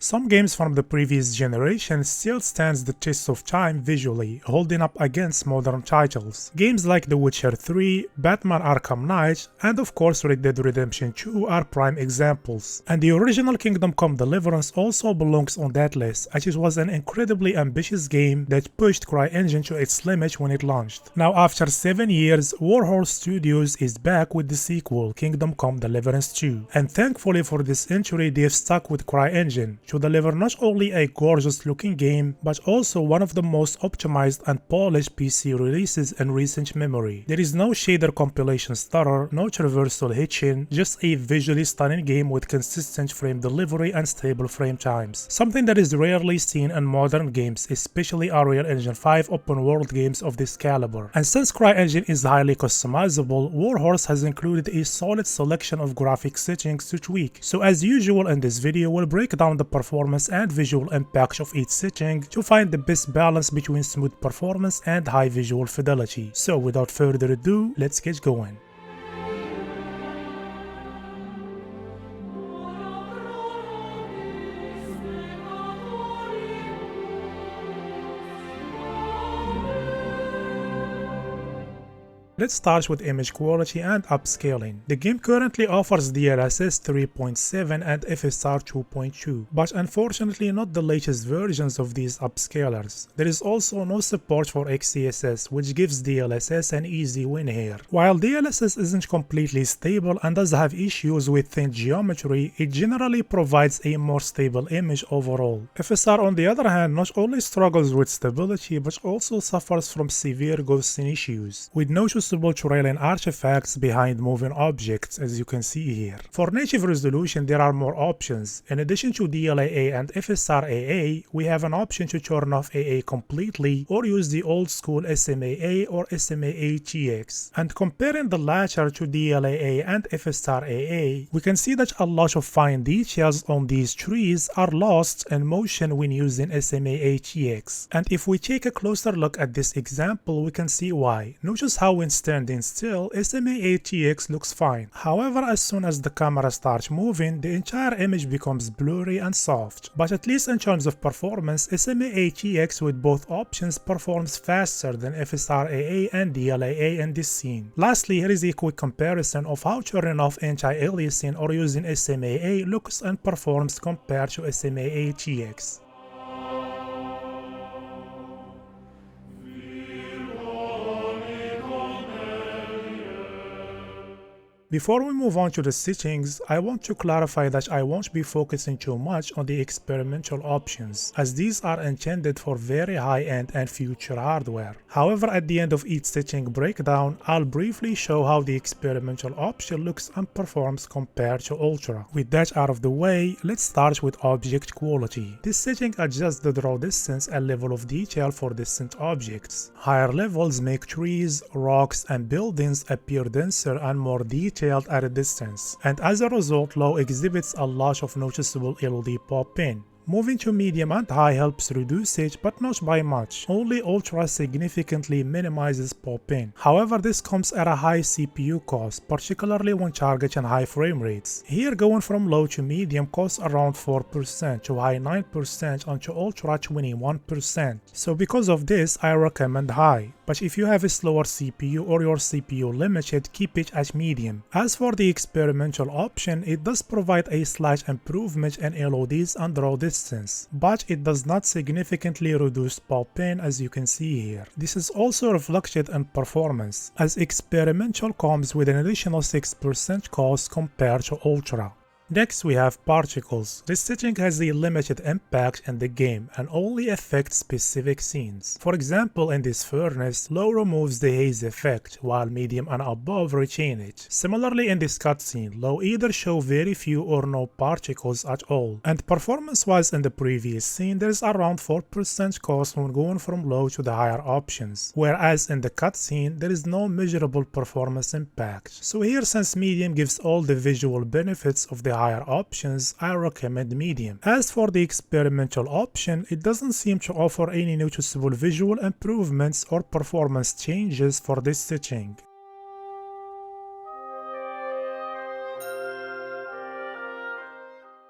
Some games from the previous generation still stands the test of time visually, holding up against modern titles. Games like The Witcher 3, Batman Arkham Knight, and of course Red Dead Redemption 2 are prime examples. And the original Kingdom Come Deliverance also belongs on that list, as it was an incredibly ambitious game that pushed CryEngine to its limit when it launched. Now after 7 years, Warhorse Studios is back with the sequel, Kingdom Come Deliverance 2. And thankfully for this entry, they've stuck with CryEngine to deliver not only a gorgeous looking game, but also one of the most optimized and polished PC releases in recent memory. There is no shader compilation stutter, no traversal hitching, just a visually stunning game with consistent frame delivery and stable frame times. Something that is rarely seen in modern games, especially Unreal Engine 5 open world games of this caliber. And since CryEngine is highly customizable, Warhorse has included a solid selection of graphic settings to tweak. So as usual in this video, we'll break down the performance and visual impact of each setting to find the best balance between smooth performance and high visual fidelity. So without further ado, let's get going. Let's start with image quality and upscaling. The game currently offers DLSS 3.7 and FSR 2.2, but unfortunately not the latest versions of these upscalers. There is also no support for XeSS, which gives DLSS an easy win here. While DLSS isn't completely stable and does have issues with thin geometry, it generally provides a more stable image overall. FSR on the other hand not only struggles with stability but also suffers from severe ghosting issues, with noticeable trailing artifacts behind moving objects, as you can see here. For native resolution, there are more options. In addition to DLAA and FSR-AA, we have an option to turn off AA completely or use the old school SMAA or SMAATx. And comparing the latter to DLAA and FSR-AA, we can see that a lot of fine details on these trees are lost in motion when using SMAATx. And if we take a closer look at this example, we can see why. Notice how when standing still, SMAATx looks fine. However, as soon as the camera starts moving, the entire image becomes blurry and soft. But at least in terms of performance, SMAATx with both options performs faster than FSR-AA and DLAA in this scene. Lastly, here is a quick comparison of how turning off anti-aliasing or using SMAA looks and performs compared to SMAATx. Before we move on to the settings, I want to clarify that I won't be focusing too much on the experimental options, as these are intended for very high-end and future hardware. However, at the end of each setting breakdown, I'll briefly show how the experimental option looks and performs compared to Ultra. With that out of the way, let's start with object quality. This setting adjusts the draw distance and level of detail for distant objects. Higher levels make trees, rocks, and buildings appear denser and more detailed at a distance, and as a result, low exhibits a lot of noticeable LED pop-in. Moving to medium and high helps reduce it, but not by much. Only Ultra significantly minimizes pop-in. However, this comes at a high CPU cost, particularly when targeting high frame rates. Here, going from low to medium costs around 4% to high 9% onto Ultra 21%. So because of this, I recommend high. But if you have a slower CPU or your CPU limited, keep it at medium. As for the experimental option, it does provide a slight improvement in LODs and draw distance, but it does not significantly reduce pop-in, as you can see here. This is also reflected in performance, as experimental comes with an additional 6% cost compared to Ultra. Next we have particles. This setting has a limited impact in the game and only affects specific scenes. For example, in this furnace, low removes the haze effect, while medium and above retain it. Similarly in this cutscene, low either show very few or no particles at all. And performance-wise in the previous scene, there is around 4% cost when going from low to the higher options, whereas in the cutscene, there is no measurable performance impact. So here, since medium gives all the visual benefits of the higher options, I recommend medium. As for the experimental option, it doesn't seem to offer any noticeable visual improvements or performance changes for this setting.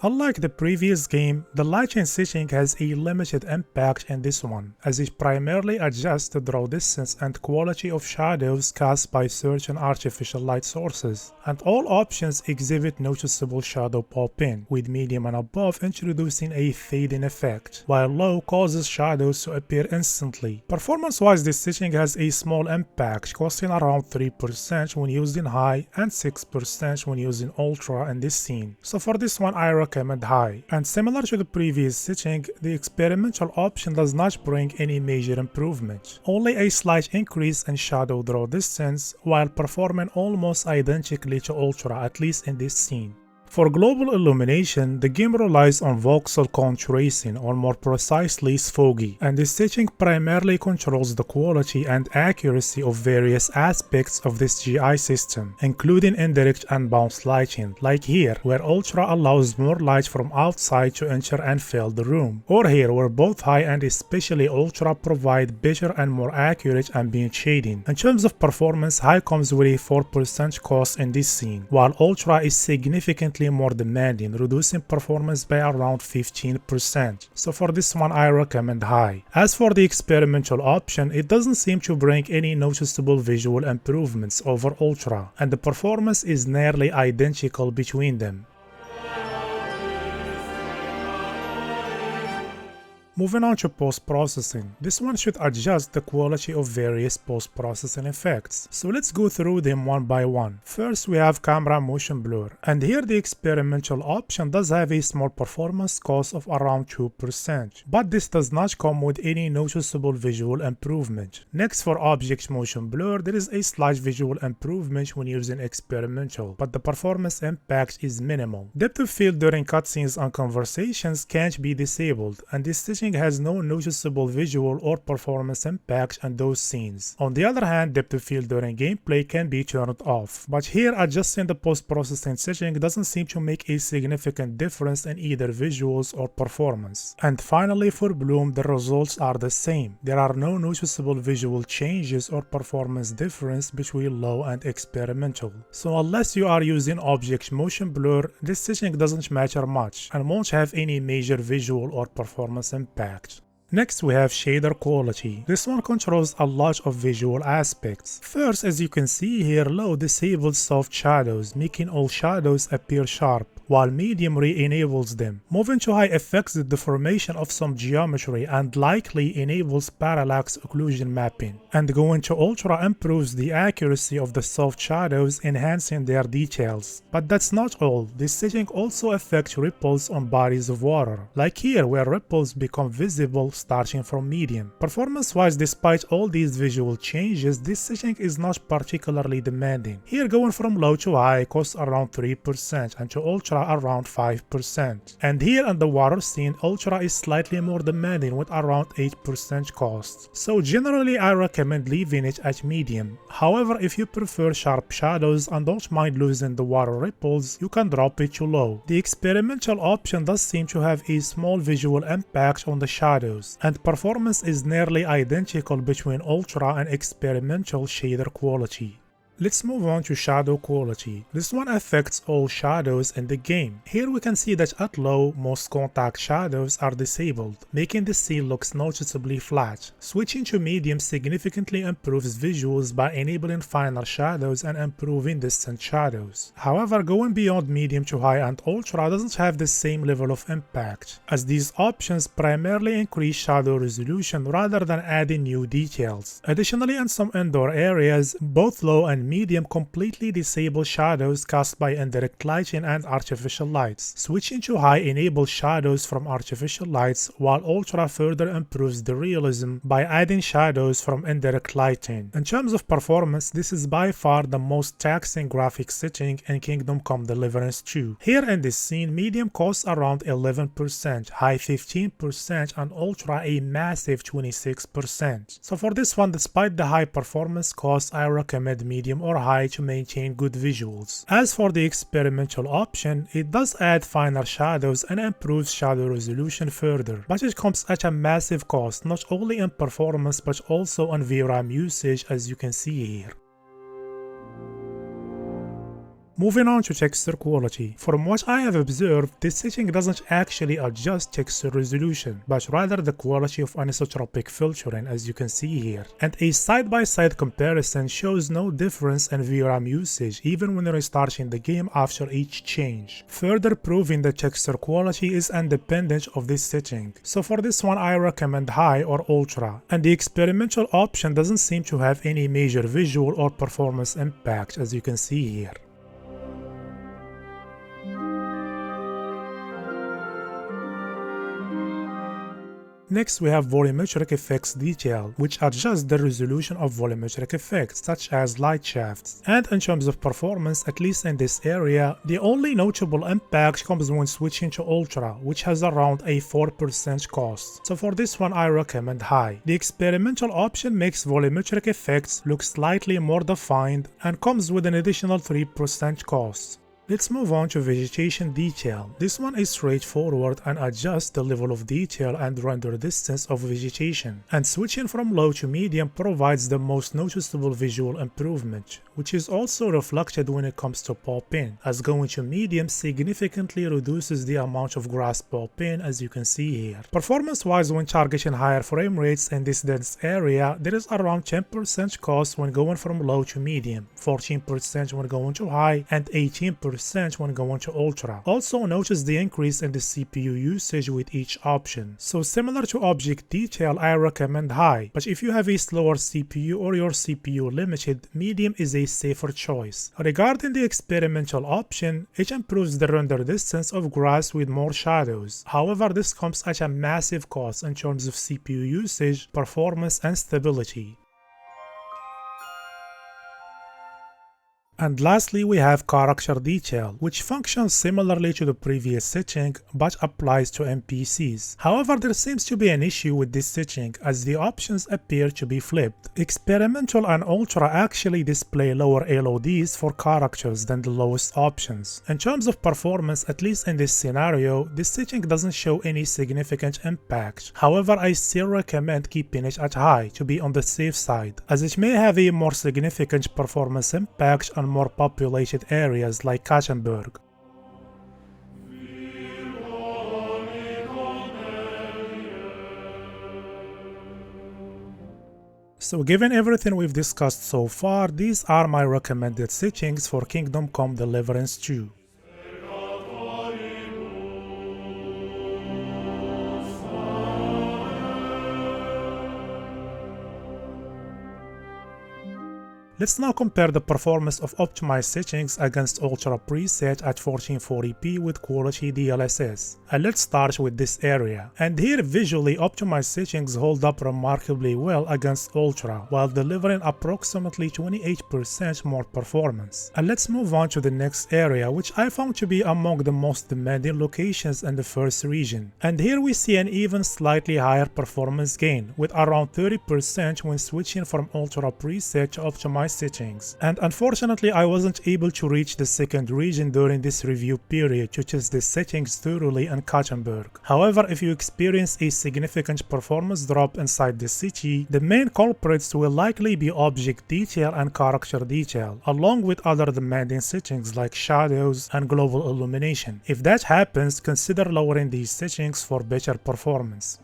Unlike the previous game, the lighting setting has a limited impact in this one, as it primarily adjusts the draw distance and quality of shadows cast by certain artificial light sources, and all options exhibit noticeable shadow pop-in, with medium and above introducing a fading effect, while low causes shadows to appear instantly. Performance-wise, this setting has a small impact, costing around 3% when used in high and 6% when used in ultra in this scene. So for this one I recommend high. And similar to the previous setting, the experimental option does not bring any major improvement, only a slight increase in shadow draw distance while performing almost identically to ultra, at least in this scene. For global illumination, the game relies on voxel cone tracing, or more precisely SFOGI, and this setting primarily controls the quality and accuracy of various aspects of this GI system, including indirect and bounce lighting, like here, where Ultra allows more light from outside to enter and fill the room, or here, where both high and especially Ultra provide better and more accurate ambient shading. In terms of performance, high comes with a 4% cost in this scene, while Ultra is significantly more demanding, reducing performance by around 15%. So for this one I recommend high. As for the experimental option, it doesn't seem to bring any noticeable visual improvements over Ultra, and the performance is nearly identical between them. Moving on to post-processing, this one should adjust the quality of various post-processing effects, so let's go through them one by one. First we have camera motion blur, and here the experimental option does have a small performance cost of around 2%, but this does not come with any noticeable visual improvement. Next, for object motion blur, there is a slight visual improvement when using experimental, but the performance impact is minimal. Depth of field during cutscenes and conversations can't be disabled, and this has no noticeable visual or performance impact on those scenes. On the other hand, depth of field during gameplay can be turned off, but here adjusting the post-processing setting doesn't seem to make a significant difference in either visuals or performance. And finally, for bloom, the results are the same. There are no noticeable visual changes or performance difference between low and experimental. So unless you are using object motion blur, this setting doesn't matter much and won't have any major visual or performance impact. Next we have shader quality. This one controls a lot of visual aspects. First, as you can see here, low disables soft shadows, making all shadows appear sharp, while medium re-enables them. Moving to high affects the deformation of some geometry and likely enables parallax occlusion mapping. And going to ultra improves the accuracy of the soft shadows, enhancing their details. But that's not all. This setting also affects ripples on bodies of water, like here where ripples become visible starting from medium. Performance-wise, despite all these visual changes, this setting is not particularly demanding. Here going from low to high costs around 3% and to ultra around 5%. And here in the water scene, ultra is slightly more demanding with around 8% cost. So generally I recommend leaving it at medium. However, if you prefer sharp shadows and don't mind losing the water ripples, you can drop it to low. The experimental option does seem to have a small visual impact on the shadows, and performance is nearly identical between ultra and experimental shader quality. Let's move on to shadow quality. This one affects all shadows in the game. Here we can see that at low, most contact shadows are disabled, making the scene looks noticeably flat. Switching to medium significantly improves visuals by enabling finer shadows and improving distant shadows. However, going beyond medium to high and ultra doesn't have the same level of impact, as these options primarily increase shadow resolution rather than adding new details. Additionally, in some indoor areas, both low and medium completely disable shadows cast by indirect lighting and artificial lights. Switching to high enables shadows from artificial lights, while ultra further improves the realism by adding shadows from indirect lighting. In terms of performance, this is by far the most taxing graphics setting in Kingdom Come Deliverance 2. Here in this scene, medium costs around 11%, high 15%, and ultra a massive 26%. So for this one, despite the high performance cost, I recommend medium or high to maintain good visuals. As for the experimental option, it does add finer shadows and improves shadow resolution further, but it comes at a massive cost, not only in performance but also on VRAM usage, as you can see here. Moving on to texture quality. From what I have observed, this setting doesn't actually adjust texture resolution, but rather the quality of anisotropic filtering, as you can see here. And a side-by-side comparison shows no difference in VRAM usage even when restarting the game after each change, further proving that texture quality is independent of this setting. So for this one I recommend high or ultra, and the experimental option doesn't seem to have any major visual or performance impact, as you can see here. Next we have Volumetric Effects Detail, which adjusts the resolution of volumetric effects such as light shafts. And in terms of performance, at least in this area, the only notable impact comes when switching to Ultra, which has around a 4% cost. So for this one I recommend high. The experimental option makes volumetric effects look slightly more defined and comes with an additional 3% cost. Let's move on to Vegetation Detail. This one is straightforward and adjusts the level of detail and render distance of vegetation. And switching from low to medium provides the most noticeable visual improvement, which is also reflected when it comes to pop-in, as going to medium significantly reduces the amount of grass pop-in, as you can see here. Performance-wise, when targeting higher frame rates in this dense area, there is around 10% cost when going from low to medium, 14% when going to high, and 18% when going to ultra. Also notice the increase in the CPU usage with each option. So similar to object detail, I recommend high, but if you have a slower CPU or your CPU limited, medium is a safer choice. Regarding the experimental option, it improves the render distance of grass with more shadows. However, this comes at a massive cost in terms of CPU usage, performance, and stability. And lastly, we have Character Detail, which functions similarly to the previous setting but applies to NPCs. However, there seems to be an issue with this setting as the options appear to be flipped. Experimental and Ultra actually display lower LODs for characters than the lowest options. In terms of performance, at least in this scenario, this setting doesn't show any significant impact. However, I still recommend keeping it at high to be on the safe side, as it may have a more significant performance impact on more populated areas like Katzenberg. So given everything we've discussed so far, these are my recommended settings for Kingdom Come Deliverance 2. Let's now compare the performance of optimized settings against Ultra preset at 1440p with quality DLSS. And let's start with this area. And here visually optimized settings hold up remarkably well against Ultra, while delivering approximately 28% more performance. And let's move on to the next area, which I found to be among the most demanding locations in the first region. And here we see an even slightly higher performance gain, with around 30% when switching from Ultra preset to optimized settings. And unfortunately I wasn't able to reach the second region during this review period to test the settings thoroughly in Katzenberg. However, if you experience a significant performance drop inside the city, the main culprits will likely be object detail and character detail, along with other demanding settings like shadows and global illumination. If that happens, consider lowering these settings for better performance.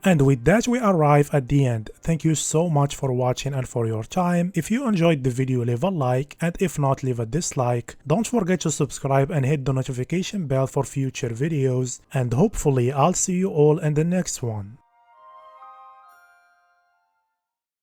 And with that we arrive at the end. Thank you so much for watching and for your time. If you enjoyed the video, leave a like, and if not, leave a dislike. Don't forget to subscribe and hit the notification bell for future videos, and hopefully I'll see you all in the next one.